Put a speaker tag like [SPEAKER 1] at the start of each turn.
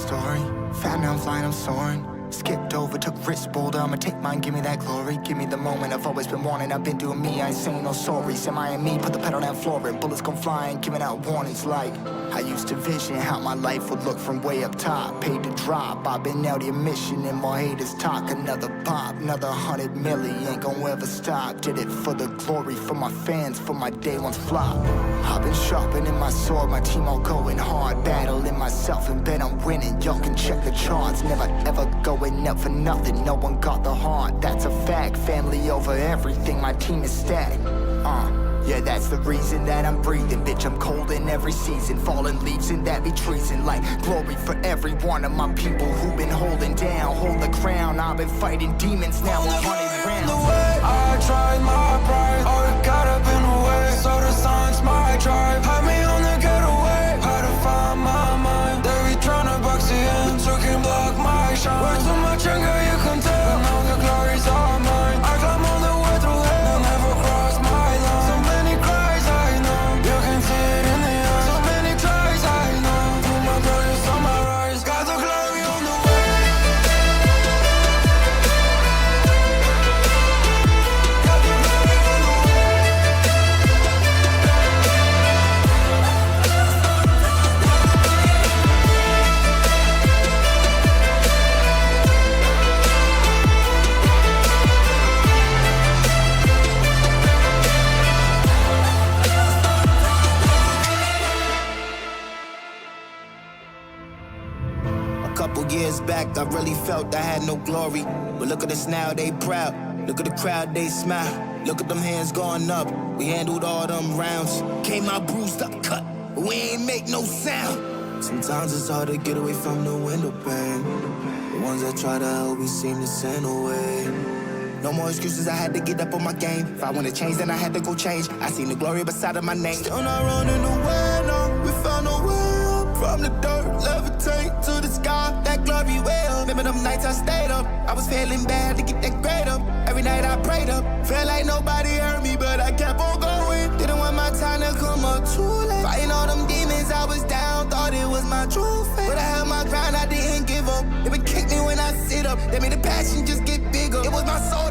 [SPEAKER 1] story. Fat now I'm flying, I'm soaring. Skipped over, took risks, boulder. I'ma take mine, give me that glory. Give me the moment I've always been wanting. I've been doing me, I ain't saying no sorries. Am I and me? Put the pedal down, floor it. Bullets come flying, giving out warnings like I used to vision how my life would look from way up top. Paid to drop, I've been out here mission and my haters talk. Another pop, another 100 milli, ain't gon' ever stop. Did it for the glory, for my fans, for my day one's flop. I've been sharpening my sword, my team all going hard. Battling myself and bet I'm winning. Y'all can check the charts, never ever going up for nothing. No one got the heart, that's a fact. Family over everything, my team is stacked. Yeah, that's the reason that I'm breathing. Bitch, I'm cold in every season. Falling leaves and that be treason. Like glory for every one of my people who've been holding down. Hold the crown, I've been fighting demons now 100 rounds.
[SPEAKER 2] I tried my pride, all got caught up in the way. So the signs my tribe, had me on the getaway. Had to find my mind, they be tryna box it in, so can block my shine. Work too much anger, you can tell. Now the glory's all mine. I climb all the way through hell, never cross my line. So many cries I know, you can see it in the eyes. So many tries I know, put my brothers on my rise. Got the glory on the way. Got the glory on the way.
[SPEAKER 3] A couple years back, I really felt I had no glory. But look at us now, they proud. Look at the crowd, they smile. Look at them hands going up. We handled all them rounds. Came out bruised up, cut, but we ain't make no sound. Sometimes it's hard to get away from the window pane. The ones that try to help, we seem to send away. No more excuses, I had to get up on my game. If I wanna change, then I had to go change. I seen the glory beside of my name. Still not running away, no. We found a way up from the dirt, levitate to the sky. That glory way up. Remember them nights I stayed up. I was feeling bad to get that grade up. Every night I prayed up. Felt like nobody heard me, but I kept on going. Didn't want my time to come up too late. Fighting all them demons, I was down. Thought it was my true fate, but I held my ground, I didn't give up. They would kick me when I sit up. They made the passion just get bigger. It was my soul